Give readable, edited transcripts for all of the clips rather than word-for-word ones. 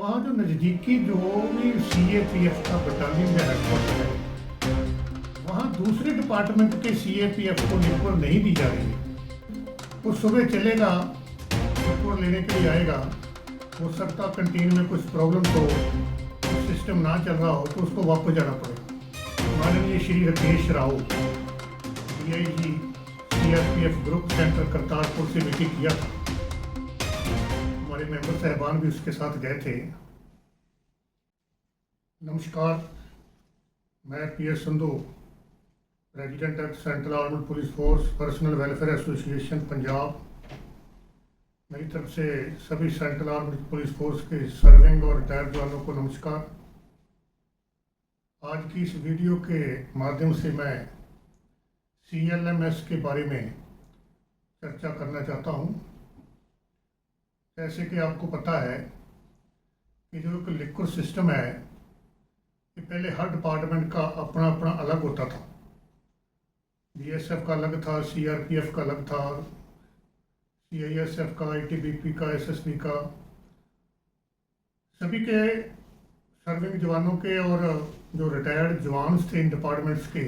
वहाँ जो नज़दीकी जो भी CAPF का बटालियन या हेडक्वार्टर है, वहाँ दूसरे डिपार्टमेंट के CAPF को लिक्वर नहीं दी जा रही है। वो सुबह चलेगा, लिक्वर लेने के लिए आएगा, हो सकता कैंटीन में कुछ प्रॉब्लम हो, कुछ सिस्टम ना चल रहा हो तो उसको वापस जाना पड़ेगा। माननीय Shri Rakesh Rao DIG CRPF group centre Kartarpur से विजिट किया था। हमारे मेंबर साहबान भी उसके साथ गए थे। नमस्कार, मैं PS Sandhu, president at central armed police force personnel welfare association Punjab. मेरी तरफ से सभी सेंट्रल आर्मड पुलिस फोर्स के सर्विंग और रिटायर्ड जवानों को नमस्कार। आज की इस वीडियो के माध्यम से मैं CLMS के बारे में चर्चा करना चाहता हूँ। जैसे कि आपको पता है कि जो एक लिक्विड सिस्टम है, कि पहले हर डिपार्टमेंट का अपना अपना अलग होता था। BSF का अलग था, CRPF का अलग था, CISF का, ITBP का, SSB का। सभी के सर्विंग जवानों के और जो रिटायर्ड जवान थे इन डिपार्टमेंट्स के,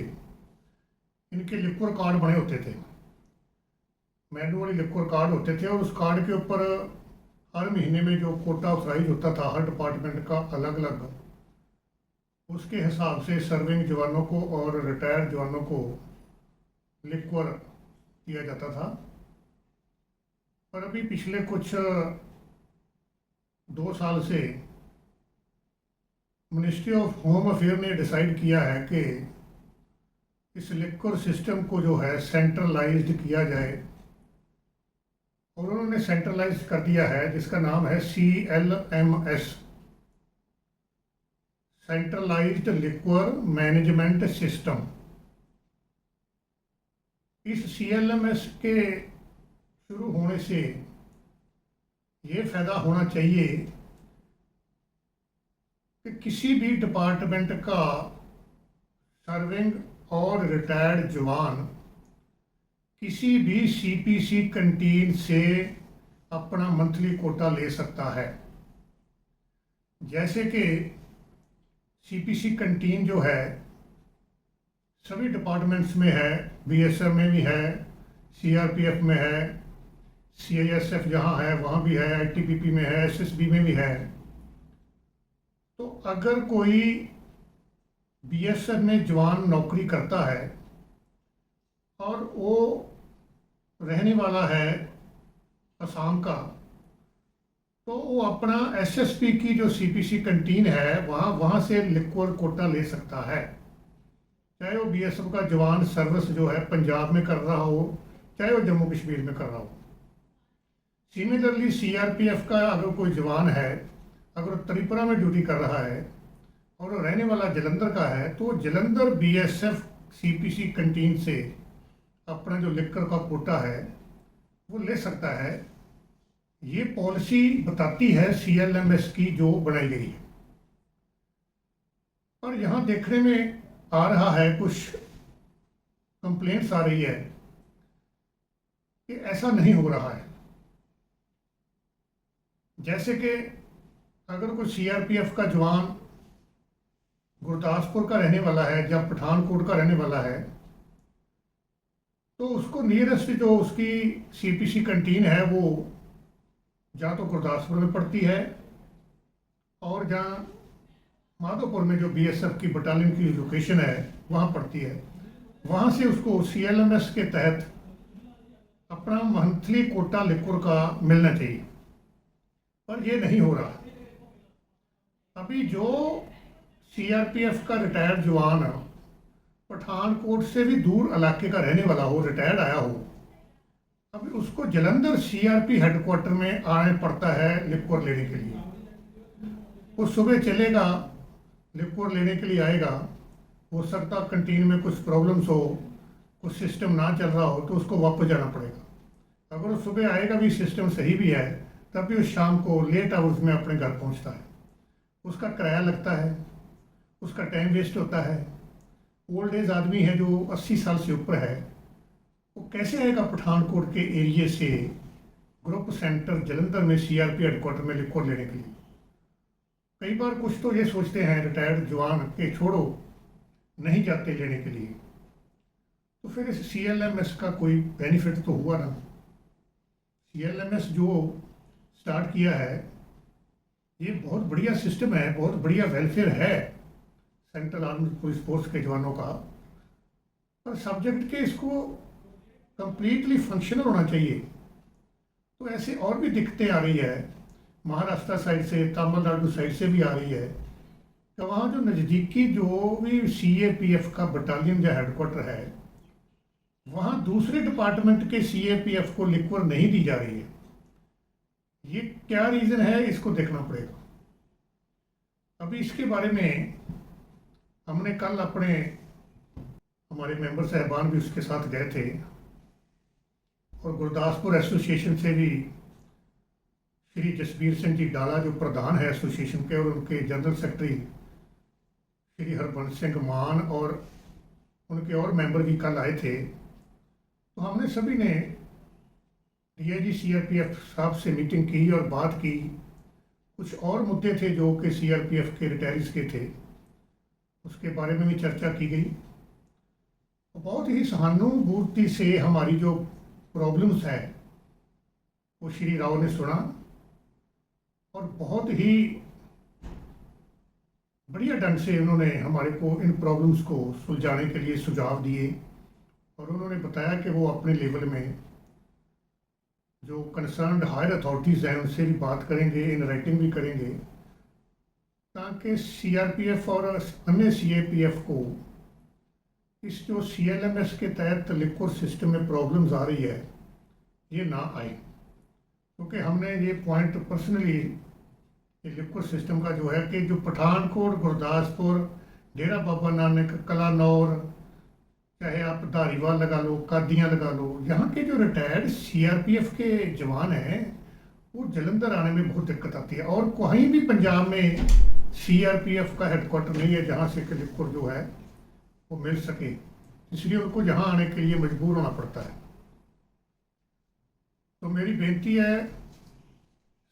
इनके लिक्विड कार्ड बने होते थे, मैनुअली लिक्विड कार्ड होते थे। और उस कार्ड के ऊपर हर महीने में जो कोटा ऑथराइज होता था हर डिपार्टमेंट का अलग अलग, उसके हिसाब से सर्विंग जवानों को और रिटायर्ड जवानों को लिक्वर किया जाता था। पर अभी पिछले कुछ 2 साल से मिनिस्ट्री ऑफ होम अफेयर ने डिसाइड किया है कि इस लिक्वर सिस्टम को जो है सेंट्रलाइज्ड किया जाए, और उन्होंने सेंट्रलाइज कर दिया है जिसका नाम है CLMS, centralised liquor management system. इस CLMS के शुरू होने से ये फायदा होना चाहिए कि किसी भी डिपार्टमेंट का सर्विंग और रिटायर्ड जवान किसी भी CPC कैंटीन से अपना मंथली कोटा ले सकता है। जैसे कि CPC कैंटीन जो है सभी डिपार्टमेंट्स में है, BSF में भी है, CRPF में है, CISF जहाँ है वहाँ भी है, ITBP में है, SSB में भी है। तो अगर कोई BSF में जवान नौकरी करता है और वो रहने वाला है असम का, तो वो अपना SSB की जो CPC कैंटीन है वहाँ से लिक्विड कोटा ले सकता है, चाहे वो BSF का जवान सर्विस जो है पंजाब में कर रहा हो, चाहे वो जम्मू कश्मीर में कर रहा हो। सिमिलरली CRPF का अगर कोई जवान है, अगर त्रिपुरा में ड्यूटी कर रहा है और वो रहने वाला जलंधर का है, तो जलंधर BSF CPC कैंटीन से अपना जो लिक्कर का कोटा है वो ले सकता है। ये पॉलिसी बताती है CLMS की जो बनाई गई है। और यहाँ देखने में आ रहा है, कुछ कंप्लेंट्स आ रही है कि ऐसा नहीं हो रहा है। जैसे कि अगर कोई CRPF का जवान गुरदासपुर का रहने वाला है या पठानकोट का रहने वाला है, तो उसको नियरेस्ट जो उसकी CPC कैंटीन है वो जहाँ तो गुरदासपुर में पड़ती है, और जहाँ माधोपुर में जो BSF की बटालियन की लोकेशन है वहाँ पड़ती है, वहाँ से उसको CLMS के तहत अपना मंथली कोटा लिक्विड का मिलना चाहिए। पर ये नहीं हो रहा। अभी जो CRPF का रिटायर्ड जवान पठानकोट से भी दूर इलाके का रहने वाला हो, रिटायर्ड आया हो, अभी उसको जलंधर CRP हेडक्वार्टर में आने पड़ता है लिक्वर लेने के लिए। वो सुबह चलेगा, लिक्वर लेने के लिए आएगा, हो सकता कैंटीन में कुछ प्रॉब्लम्स हो, कुछ सिस्टम ना चल रहा हो तो उसको वापस जाना पड़ेगा। अगर वो सुबह आएगा भी, सिस्टम सही भी है, तब भी उस शाम को लेट आवर्स में अपने घर पहुंचता है। उसका किराया लगता है, उसका टाइम वेस्ट होता है। ओल्ड एज आदमी है जो 80 साल से ऊपर है, वो कैसे आएगा पठानकोट के एरिए से ग्रुप सेंटर जलंधर में CRP हेडक्वार्टर में लिक्वर लेने के लिए? कई बार कुछ तो ये सोचते हैं रिटायर्ड जवान के छोड़ो नहीं जाते लेने के लिए, तो फिर इस CLMS का कोई बेनिफिट तो हुआ ना। CLMS जो स्टार्ट किया है ये बहुत बढ़िया सिस्टम है, बहुत बढ़िया वेलफेयर है सेंट्रल आर्म्ड पुलिस फोर्स के जवानों का, पर सब्जेक्ट के इसको कंप्लीटली फंक्शनल होना चाहिए। तो ऐसे और भी दिक्कतें आ रही है, महाराष्ट्र साइड से, तमिलनाडु साइड से भी आ रही है, तो वहाँ जो नज़दीकी जो भी CAPF का बटालियन या हेडक्वार्टर है, वहाँ दूसरे डिपार्टमेंट के CAPF को लिक्वर नहीं दी जा रही है। ये क्या रीज़न है, इसको देखना पड़ेगा। अभी इसके बारे में हमने कल हमारे मेंबर साहबान भी उसके साथ गए थे, और गुरदासपुर एसोसिएशन से भी श्री जसबीर सिंह जी डाला जो प्रधान है एसोसिएशन के, और उनके जनरल सेक्रेटरी श्री हरबंस सिंह मान और उनके और मेंबर भी कल आए थे। तो हमने सभी ने DIG CRPF साहब से मीटिंग की और बात की। कुछ और मुद्दे थे जो कि CRPF के रिटायरीज के थे, उसके बारे में भी चर्चा की गई। तो बहुत ही सहानुभूति से हमारी जो प्रॉब्लम्स है वो श्री राव ने सुना, और बहुत ही बढ़िया ढंग से उन्होंने हमारे को इन प्रॉब्लम्स को सुलझाने के लिए सुझाव दिए, और उन्होंने बताया कि वो अपने लेवल में जो कंसर्न्ड हायर अथॉरिटीज़ हैं उनसे भी बात करेंगे, इन राइटिंग भी करेंगे, ताकि CRPF और अन्य CAPF को इस जो CLMS के तहत लिक्वर सिस्टम में प्रॉब्लम्स आ रही है ये ना आए। क्योंकि हमने ये पॉइंट पर्सनली लिक्वर सिस्टम का जो है कि जो पठानकोट, गुरदासपुर, डेरा बाबा नानक, कलानौर, चाहे आप धारीवाल लगा लो, कादियाँ लगा लो, यहाँ के जो रिटायर्ड CRPF के जवान हैं वो जलंधर आने में बहुत दिक्कत आती है, और कहीं भी पंजाब में CRPF का हेडक्वार्टर नहीं है जहाँ से लिक्वर जो है वो मिल सके, इसलिए उनको यहाँ आने के लिए मजबूर होना पड़ता है। तो मेरी बेनती है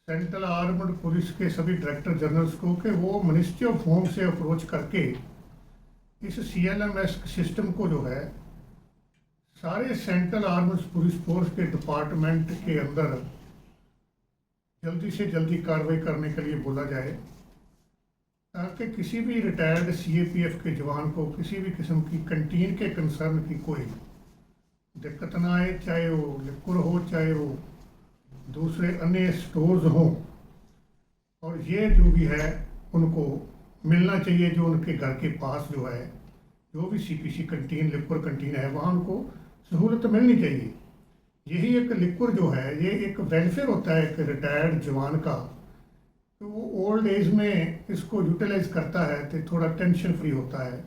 सेंट्रल आर्म्ड पुलिस के सभी डायरेक्टर जनरल्स को कि वो मिनिस्ट्री ऑफ होम से अप्रोच करके इस CLMS सिस्टम को जो है सारे सेंट्रल आर्म्ड पुलिस फोर्स के डिपार्टमेंट के अंदर जल्दी से जल्दी कार्रवाई करने के लिए बोला जाए, ताकि किसी भी रिटायर्ड CAPF के जवान को किसी भी किस्म की कंटीन के कंसर्न की कोई दिक्कत ना आए, चाहे वो लिक्वर हो, चाहे वो दूसरे अन्य स्टोर्स हों, और ये जो भी है उनको मिलना चाहिए जो उनके घर के पास जो है जो भी CPC कंटीन, लिक्वर कंटीन है, वहाँ उनको सहूलत मिलनी चाहिए। यही एक लिक्वर जो है ये एक वेलफेयर होता है एक रिटायर्ड जवान का, तो वो ओल्ड एज में इसको यूटिलाइज करता है तो थोड़ा टेंशन फ्री होता है,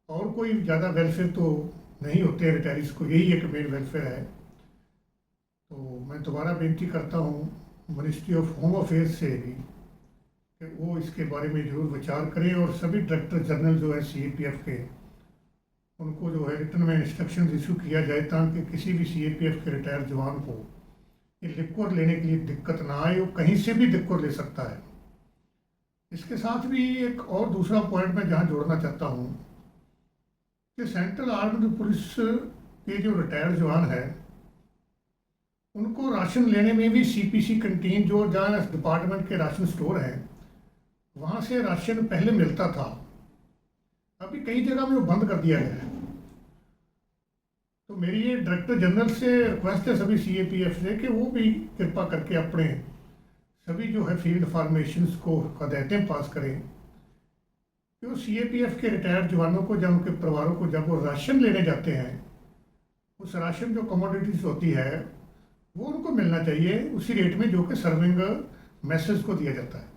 और कोई ज़्यादा वेलफेयर तो नहीं होते रिटायरीज को, यही एक मेन वेलफेयर है। तो मैं दोबारा बेनती करता हूँ मिनिस्ट्री ऑफ होम अफेयर्स से भी कि वो इसके बारे में जरूर विचार करें, और सभी डायरेक्टर जनरल जो है CAPF के उनको जो है रिटर्न में इंस्ट्रक्शन इशू किया जाए, ताकि किसी भी CAPF के रिटायर्ड जवान को ये लिक्वर लेने के लिए दिक्कत ना आए, वो कहीं से भी लिक्वर ले सकता है। इसके साथ भी एक और दूसरा पॉइंट मैं जहाँ जोड़ना चाहता हूँ कि सेंट्रल आर्म्ड पुलिस के जो रिटायर्ड जवान है उनको राशन लेने में भी CPC कंटीन जो जहाँ डिपार्टमेंट के राशन स्टोर हैं वहाँ से राशन पहले मिलता था, अभी कई जगह में वो बंद कर दिया गया है। तो मेरी ये डायरेक्टर जनरल से रिक्वेस्ट है सभी CAPF से कि वो भी कृपा करके अपने सभी जो है फील्ड फॉर्मेशंस को हदायतें पास करें कि वो CAPF के रिटायर्ड जवानों को, जब उनके परिवारों को जब वो राशन लेने जाते हैं, उस राशन जो कमोडिटीज़ होती है वो उनको मिलना चाहिए उसी रेट में जो कि सर्विंग मैसेज को दिया जाता है।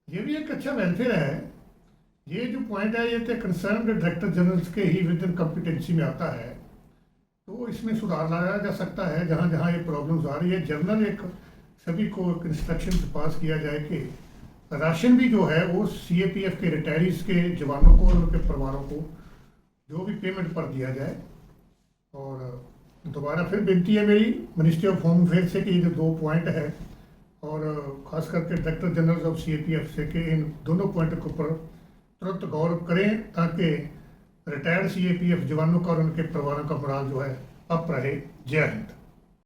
ये भी एक अच्छा वेलफेयर है। ये जो पॉइंट है ये तो कंसर्न डायरेक्टर जनरल्स के ही विद इन कॉम्पिटेंसी में आता है, तो इसमें सुधार लाया जा सकता है जहाँ जहाँ ये प्रॉब्लम्स आ रही है। जनरल एक सभी को इंस्ट्रक्शन पास किया जाए कि राशन भी जो है वो CAPF के रिटायरीज के जवानों को और उनके परिवारों को जो भी पेमेंट पर दिया जाए। और दोबारा फिर विनती है मेरी मिनिस्ट्री ऑफ होम अफेयर से कि ये जो 2 पॉइंट है और खास करके डायरेक्टर जनरल ऑफ CAPF से कि इन दोनों पॉइंट के ऊपर तुरंत गौर करें ताकि रिटायर्ड CAPF जवानों का और उनके परिवारों का मोराल जो है अप रहे। जय हिंद।